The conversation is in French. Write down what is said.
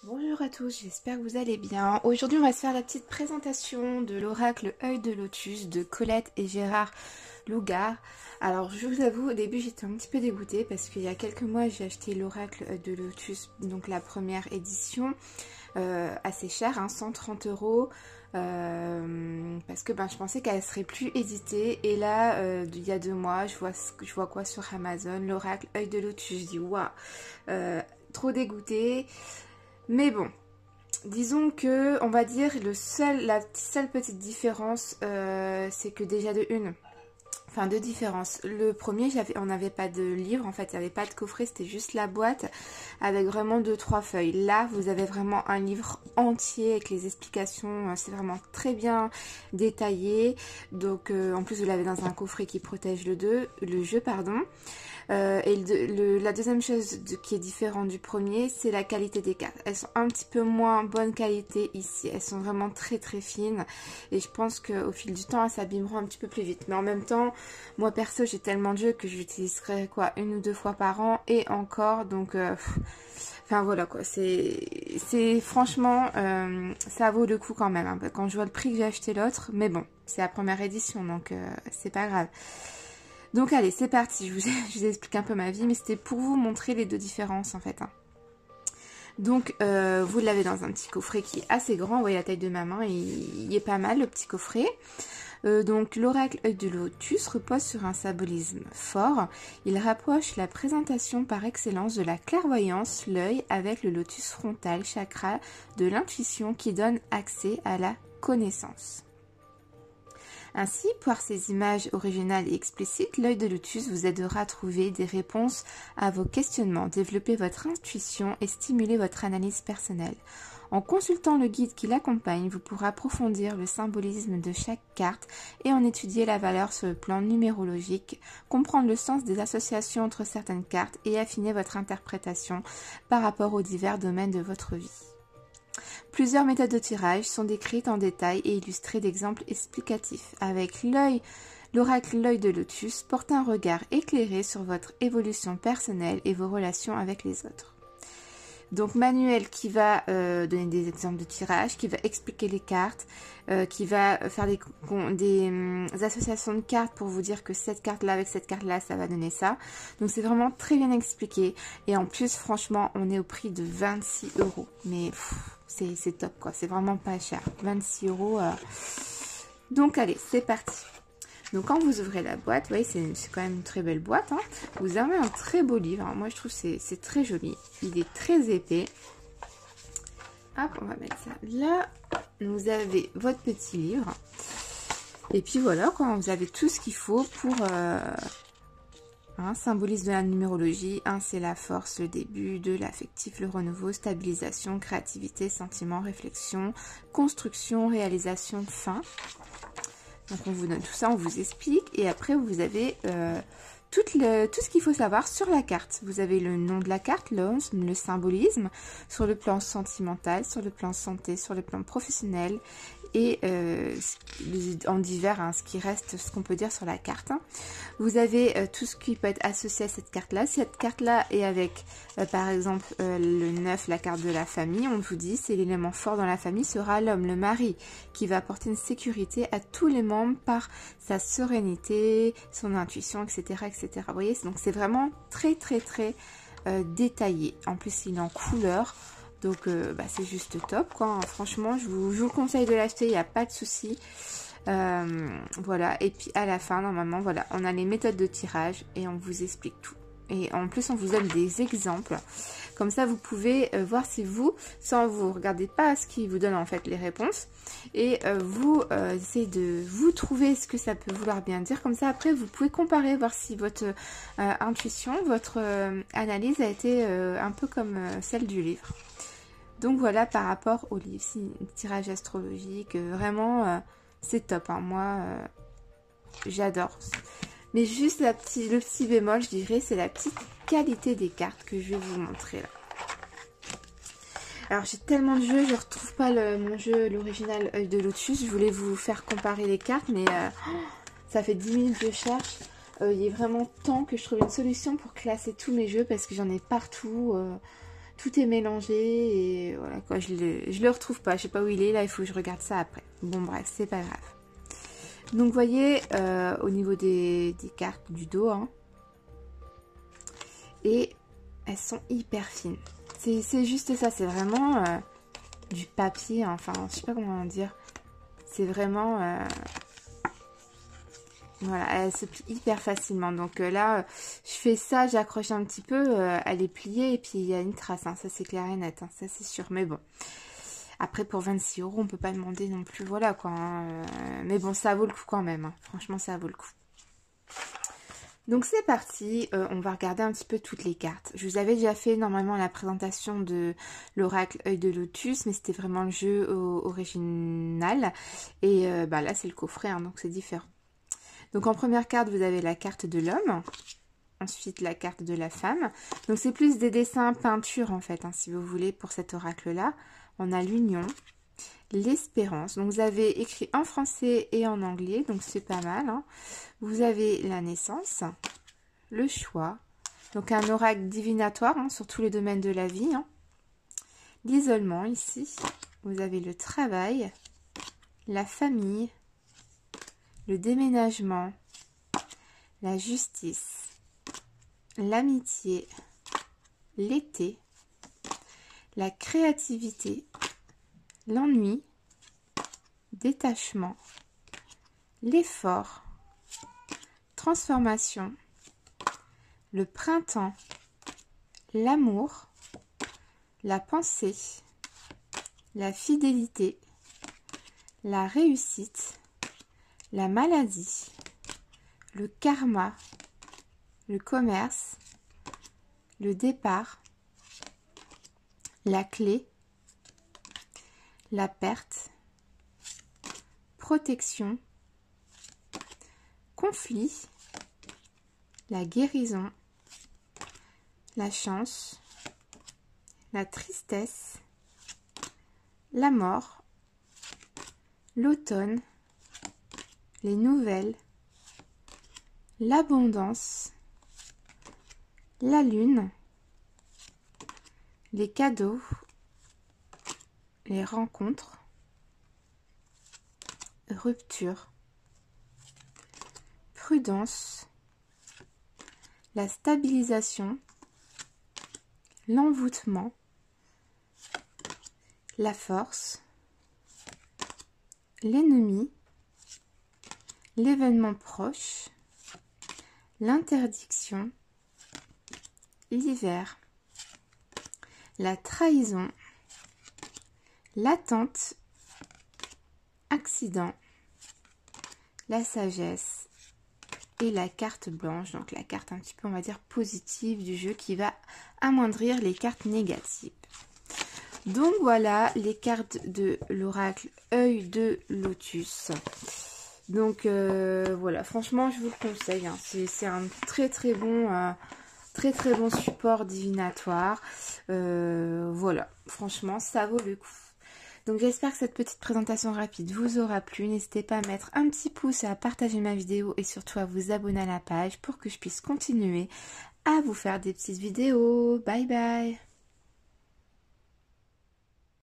Bonjour à tous, j'espère que vous allez bien. Aujourd'hui, on va se faire la petite présentation de l'oracle Œil de Lotus de Colette et Gérard Lougard. Alors, je vous avoue, au début, j'étais un petit peu dégoûtée parce qu'il y a quelques mois, j'ai acheté l'oracle Œil de Lotus, donc la première édition, assez chère, hein, 130 €. Parce que je pensais qu'elle serait plus éditée. Et là, il y a 2 mois, je vois quoi sur Amazon, l'oracle Œil de Lotus. Je dis waouh, trop dégoûtée. Mais bon, disons que, on va dire, la seule petite différence, c'est que déjà deux différences. Le premier, on n'avait pas de livre, en fait, il n'y avait pas de coffret, c'était juste la boîte avec vraiment 2-3 feuilles. Là, vous avez vraiment un livre entier avec les explications, c'est vraiment très bien détaillé. Donc, en plus, vous l'avez dans un coffret qui protège le jeu, pardon. La deuxième chose qui est différente du premier, c'est la qualité des cartes. Elles sont un petit peu moins bonne qualité ici. Elles sont vraiment très très fines. Et je pense qu'au fil du temps, elles s'abîmeront un petit peu plus vite. Mais en même temps, moi perso, j'ai tellement de jeux que je l'utiliserai quoi, 1 ou 2 fois par an. Et encore, donc... Enfin voilà quoi, c'est franchement, ça vaut le coup quand même. Hein, quand je vois le prix que j'ai acheté l'autre. Mais bon, c'est la première édition, donc c'est pas grave. Donc allez, c'est parti, je vous explique un peu ma vie, mais c'était pour vous montrer les deux différences en fait. Hein. Donc vous l'avez dans un petit coffret qui est assez grand, vous voyez la taille de ma main, et il est pas mal le petit coffret. Donc l'oracle Œil de Lotus repose sur un symbolisme fort. Il rapproche la présentation par excellence de la clairvoyance, l'œil avec le lotus frontal, chakra de l'intuition qui donne accès à la connaissance. Ainsi, par ces images originales et explicites, l'œil de lotus vous aidera à trouver des réponses à vos questionnements, développer votre intuition et stimuler votre analyse personnelle. En consultant le guide qui l'accompagne, vous pourrez approfondir le symbolisme de chaque carte et en étudier la valeur sur le plan numérologique, comprendre le sens des associations entre certaines cartes et affiner votre interprétation par rapport aux divers domaines de votre vie. Plusieurs méthodes de tirage sont décrites en détail et illustrées d'exemples explicatifs. Avec l'oracle L'Œil de Lotus porte un regard éclairé sur votre évolution personnelle et vos relations avec les autres. Donc manuel qui va donner des exemples de tirage, qui va expliquer les cartes, qui va faire des associations de cartes pour vous dire que cette carte-là avec cette carte-là, ça va donner ça. Donc c'est vraiment très bien expliqué. Et en plus, franchement, on est au prix de 26 €. Mais c'est top quoi, c'est vraiment pas cher. 26 €. Donc allez, c'est parti. Donc quand vous ouvrez la boîte, vous voyez, c'est quand même une très belle boîte. Hein. Vous avez un très beau livre. Alors, moi, je trouve que c'est très joli. Il est très épais. Hop, on va mettre ça là. Vous avez votre petit livre. Et puis voilà, quoi, vous avez tout ce qu'il faut pour... symbolisme de la numérologie. 1, c'est la force, le début. 2, l'affectif, le renouveau, stabilisation, créativité, sentiment, réflexion, construction, réalisation, fin. Donc on vous donne tout ça, on vous explique et après vous avez tout ce qu'il faut savoir sur la carte. Vous avez le nom de la carte, le symbolisme, sur le plan sentimental, sur le plan santé, sur le plan professionnel et en divers, hein, ce qui reste, ce qu'on peut dire sur la carte. Hein. Vous avez tout ce qui peut être associé à cette carte-là. Si cette carte-là est avec, par exemple, le 9, la carte de la famille, on vous dit c'est l'élément fort dans la famille sera l'homme, le mari, qui va apporter une sécurité à tous les membres par sa sérénité, son intuition, etc. etc. Vous voyez, donc c'est vraiment très très très détaillé. En plus, il est en couleur. Donc c'est juste top quoi. Franchement, je vous conseille de l'acheter, il n'y a pas de souci. Voilà, et puis à la fin, normalement, voilà, on a les méthodes de tirage et on vous explique tout. Et en plus, on vous donne des exemples. Comme ça, vous pouvez voir si sans vous regardez pas ce qui vous donne en fait les réponses. Et vous essayez de vous trouver ce que ça peut vouloir bien dire. Comme ça, après, vous pouvez comparer, voir si votre intuition, votre analyse a été un peu comme celle du livre. Donc voilà, par rapport au livre, c'est un tirage astrologique, vraiment, c'est top. Hein. Moi, j'adore. Mais juste le petit bémol, je dirais, c'est la petite qualité des cartes que je vais vous montrer là. Alors j'ai tellement de jeux, je retrouve pas mon jeu, l'original Œil de Lotus. Je voulais vous faire comparer les cartes, mais ça fait 10 minutes que je cherche. Il est vraiment temps que je trouve une solution pour classer tous mes jeux parce que j'en ai partout. tout est mélangé et voilà quoi, je le retrouve pas, je sais pas où il est, là il faut que je regarde ça après. Bon bref, c'est pas grave. Donc vous voyez, au niveau des cartes du dos, hein, et elles sont hyper fines. C'est juste ça, c'est vraiment du papier, hein, enfin je sais pas comment dire. C'est vraiment... voilà, elle se plie hyper facilement. Donc là, je fais ça, j'accroche un petit peu, elle est pliée et puis il y a une trace, hein, ça c'est clair et net, hein, ça c'est sûr. Mais bon, après pour 26 €, on peut pas demander non plus, voilà quoi. Hein, mais bon, ça vaut le coup quand même, hein, franchement ça vaut le coup. Donc c'est parti, on va regarder un petit peu toutes les cartes. Je vous avais déjà fait normalement la présentation de l'oracle œil de lotus, mais c'était vraiment le jeu original. Et bah là c'est le coffret, hein, donc c'est différent. Donc en première carte, vous avez la carte de l'homme, ensuite la carte de la femme. Donc c'est plus des dessins peinture en fait, hein, si vous voulez, pour cet oracle-là. On a l'union, l'espérance. Donc vous avez écrit en français et en anglais, donc c'est pas mal. Hein. Vous avez la naissance, le choix, donc un oracle divinatoire hein, sur tous les domaines de la vie. Hein. L'isolement ici, vous avez le travail, la famille, le déménagement, la justice, l'amitié, l'été, la créativité, l'ennui, détachement, l'effort, transformation, le printemps, l'amour, la pensée, la fidélité, la réussite, la maladie, le karma, le commerce, le départ, la clé, la perte, protection, conflit, la guérison, la chance, la tristesse, la mort, l'automne, les nouvelles, l'abondance, la lune, les cadeaux, les rencontres, rupture, prudence, la stabilisation, l'envoûtement, la force, l'ennemi, l'événement proche, l'interdiction, l'hiver, la trahison, l'attente, accident, la sagesse et la carte blanche, donc la carte un petit peu on va dire positive du jeu qui va amoindrir les cartes négatives. Donc voilà les cartes de l'oracle œil de lotus. Donc voilà, franchement je vous le conseille, hein. C'est un très bon support divinatoire. Voilà, franchement ça vaut le coup. Donc j'espère que cette petite présentation rapide vous aura plu. N'hésitez pas à mettre un petit pouce et à partager ma vidéo et surtout à vous abonner à la page pour que je puisse continuer à vous faire des petites vidéos. Bye bye.